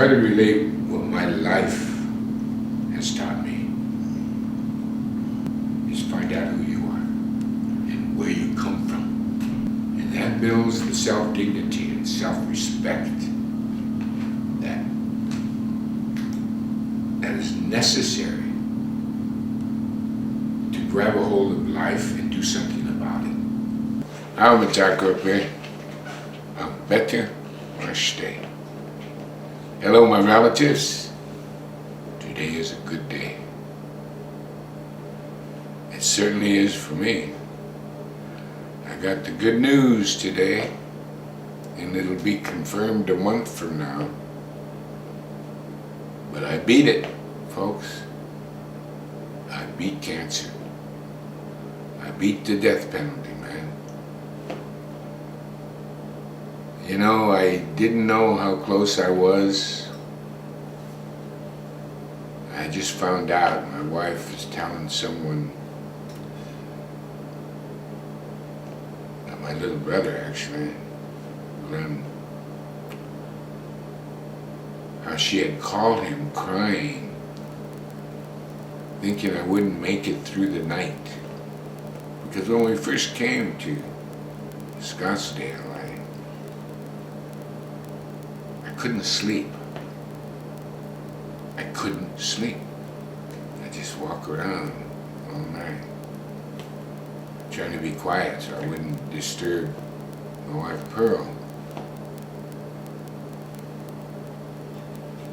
try to relate what my life has taught me is find out who you are and where you come from. And that builds the self-dignity and self-respect that is necessary to grab a hold of life and do something about it. I'm a Takope. I'm better or stay. Hello, my relatives. Today is a good day. It certainly is for me. I got the good news today, and it'll be confirmed a month from now. But I beat it, folks. I beat cancer. I beat the death penalty, man. You know, I didn't know how close I was. I just found out. My wife was telling someone, my little brother actually, Glenn, how she had called him crying, thinking I wouldn't make it through the night. Because when we first came to Scottsdale, I couldn't sleep. I couldn't sleep. I just walk around all night, trying to be quiet so I wouldn't disturb my wife Pearl.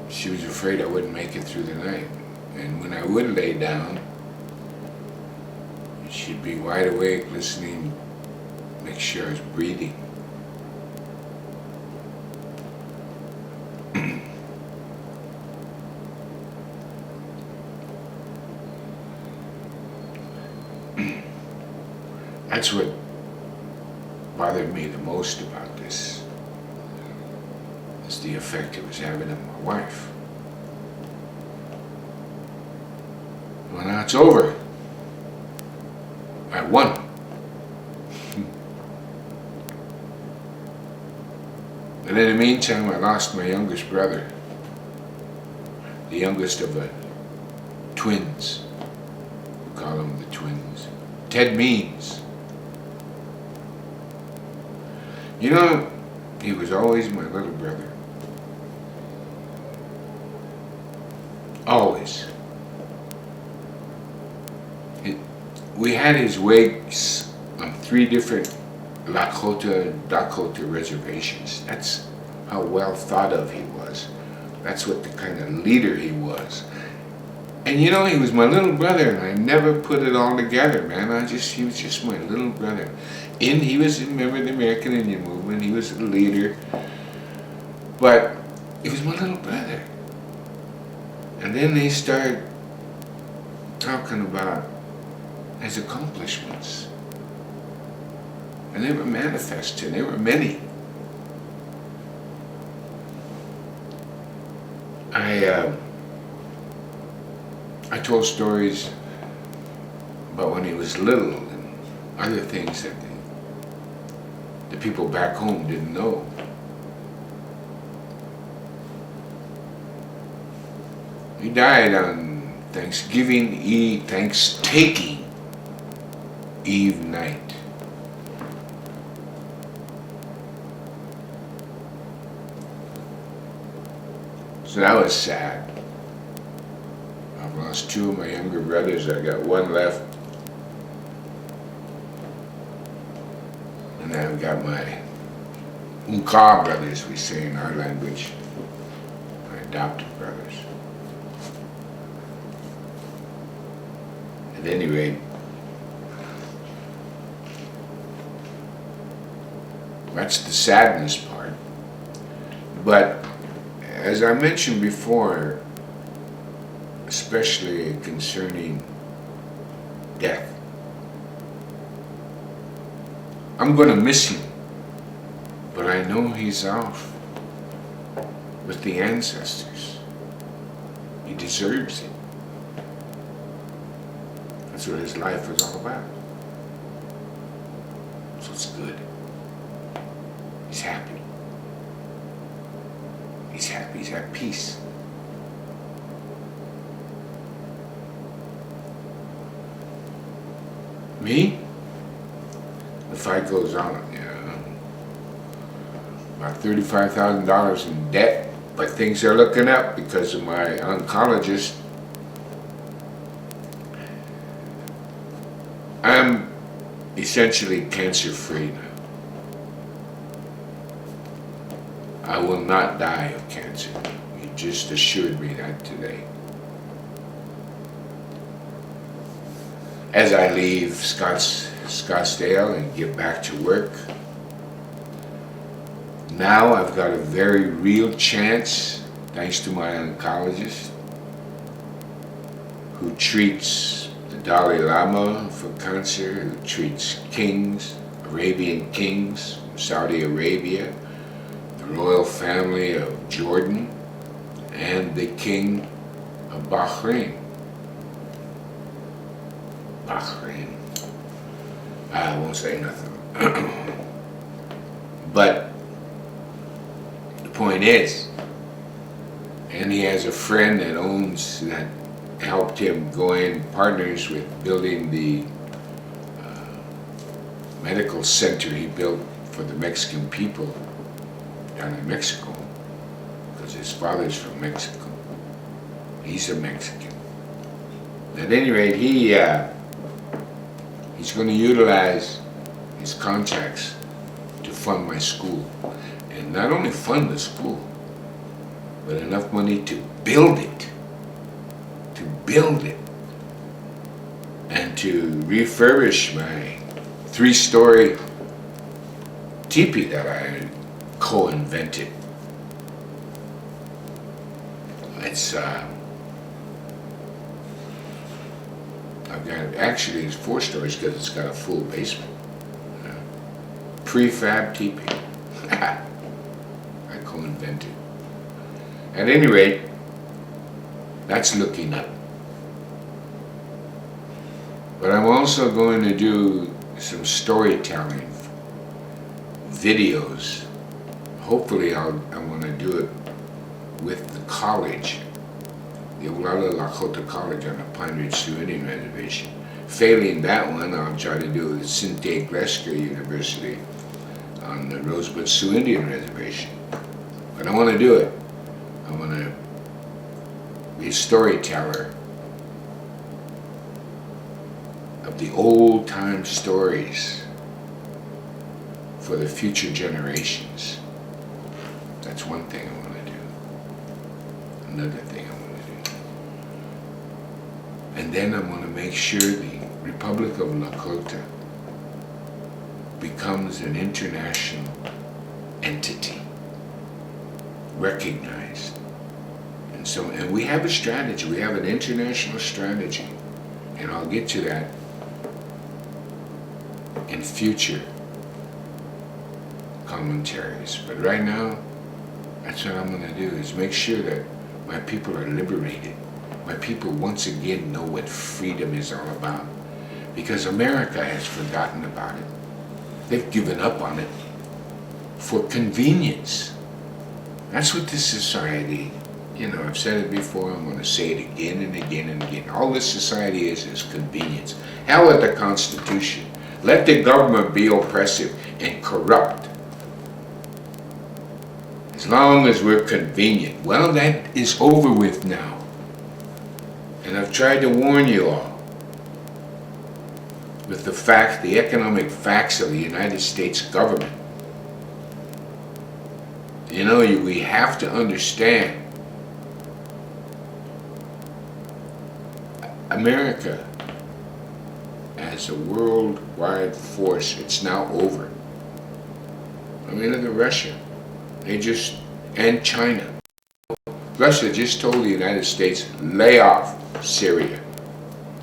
She was afraid I wouldn't make it through the night. And when I would lay down, she'd be wide awake listening, make sure I was breathing. That's what bothered me the most about this, is the effect it was having on my wife. Well, now it's over. I won. And in the meantime, I lost my youngest brother, the youngest of the twins. We call them the twins. Ted Means. You know, he was always my little brother. Always. We had his wakes on 3 different Lakota, Dakota reservations. That's how well thought of he was. That's what the kind of leader he was. And you know, he was my little brother, and I never put it all together, man. He was just my little brother. He was a member of the American Indian Movement. He was a leader. But he was my little brother. And then they started talking about his accomplishments. And they were manifested. There were many. I told stories about when he was little and other things that the people back home didn't know. He died on Thankstaking Eve night. So that was sad. I've lost 2 of my younger brothers. I got 1 left. And I've got my Unka brothers, we say in our language. My adopted brothers. At any rate, that's the sadness part. But as I mentioned before, especially concerning death, I'm going to miss him, but I know he's off with the ancestors. He deserves it. That's what his life was all about. So it's good. He's happy. He's happy, he's at peace. Me? The fight goes on, about $35,000 in debt, but things are looking up because of my oncologist. I'm essentially cancer-free now. I will not die of cancer. He just assured me that today. As I leave Scottsdale and get back to work, now I've got a very real chance, thanks to my oncologist, who treats the Dalai Lama for cancer, who treats kings, Arabian kings from Saudi Arabia, the royal family of Jordan, and the king of Bahrain. I won't say nothing. But the point is, and he has a friend that helped him go in partners with building the medical center he built for the Mexican people down in Mexico, because his father's from Mexico. He's a Mexican. At any rate, he's going to utilize his contacts to fund my school. And not only fund the school, but enough money to build it. And to refurbish my 3-story teepee that I co-invented. Actually it's 4 stories because it's got a full basement. Prefab teepee. I co-invented. At any rate, that's looking up. But I'm also going to do some storytelling videos. Hopefully I'm going to do it with the college, the Oglala Lakota College on the Pine Ridge Sioux Indian Reservation. Failing that one, I'll try to do it with Sinte Glesker University on the Rosebud Sioux Indian Reservation. But I want to do it. I want to be a storyteller of the old-time stories for the future generations. That's one thing I want to do. Another thing I want to do. And then I want to make sure the Republic of Lakota becomes an international entity, recognized. And we have a strategy, we have an international strategy, and I'll get to that in future commentaries. But right now, that's what I'm going to do, is make sure that my people are liberated. My people once again know what freedom is all about. Because America has forgotten about it. They've given up on it for convenience. That's what this society, I've said it before, I'm going to say it again and again and again. All this society is convenience. Hell with the Constitution. Let the government be oppressive and corrupt. As long as we're convenient. Well, that is over with now. And I've tried to warn you all with the economic facts of the United States government. We have to understand America as a worldwide force, it's now over. Look at Russia. And China. Russia just told the United States, lay off Syria.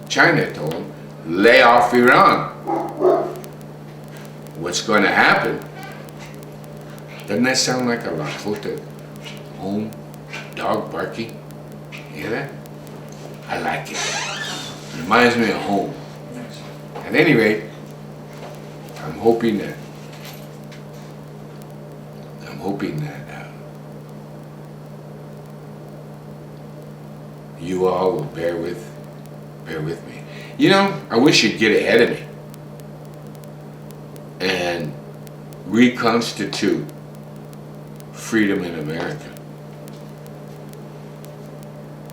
China told them, lay off Iran. What's going to happen? Doesn't that sound like a Lakota home dog barking? You hear that? I like it. It reminds me of home. At any rate, I'm hoping that you all will bear with me. You know, I wish you'd get ahead of me and reconstitute freedom in America.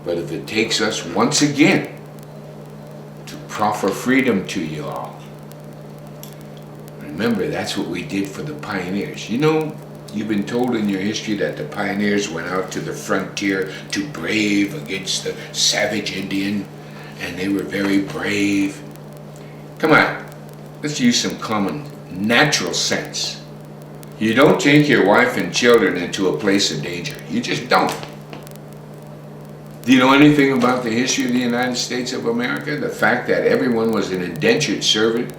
But if it takes us once again to proffer freedom to you all, remember that's what we did for the pioneers. You know, you've been told in your history that the pioneers went out to the frontier to brave against the savage Indian, and they were very brave. Come on, let's use some common, natural sense. You don't take your wife and children into a place of danger. You just don't. Do you know anything about the history of the United States of America? The fact that everyone was an indentured servant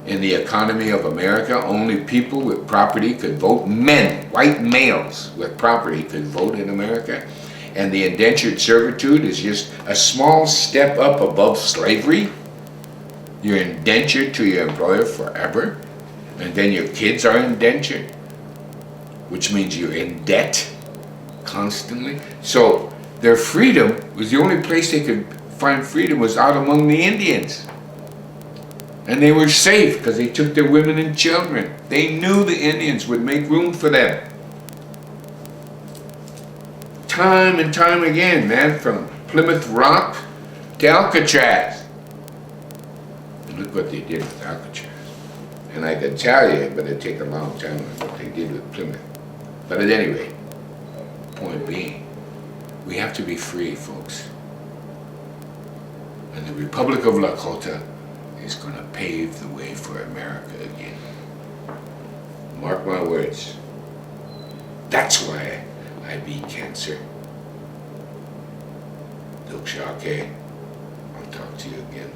in the economy of America. Only people with property could vote. Men, white males with property could vote in America. And the indentured servitude is just a small step up above slavery. You're indentured to your employer forever. And then your kids are indentured, which means you're in debt constantly. So their freedom was the only place they could find freedom was out among the Indians. And they were safe because they took their women and children. They knew the Indians would make room for them. Time and time again, man, from Plymouth Rock to Alcatraz. And look what they did with Alcatraz. And I could tell you, but it'd take a long time on what they did with Plymouth. But at any rate, point being, we have to be free, folks. And the Republic of Lakota is going to pave the way for America again. Mark my words. That's why I beat cancer. Duk Shake. I'll talk to you again.